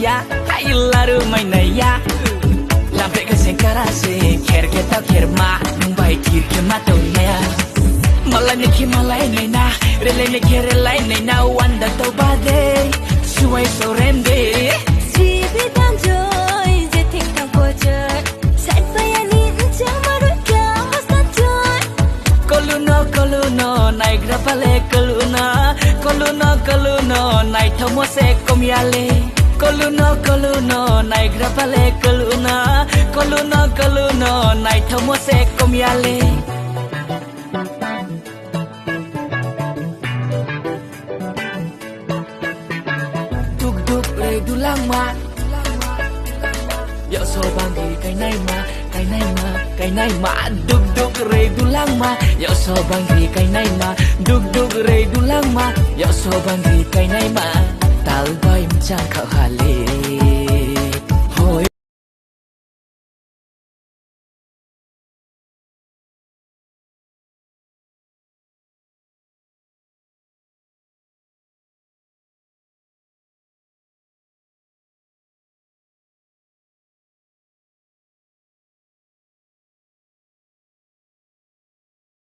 ya hai laru mai na ya lampe ke sengkara se kher ke ta kher ma nung bai tir ke ma to na ya malai ne na rele ne ke relai ne na wanda to ba de suai so rende si bi dan joy je thik ta ko joy sai pa ya ni chang maru kya masta joy koluno nai grapale koluno nai thomo se komyale koluno nai grapale koluno nai thomo se komyale duk duk re dulang ma yo so bangi kai nai ma duk duk re dulang ma yo so bangi kai nai ma duk duk re dulang ma yo so bangi kai nai ma tal bai mchang khao hale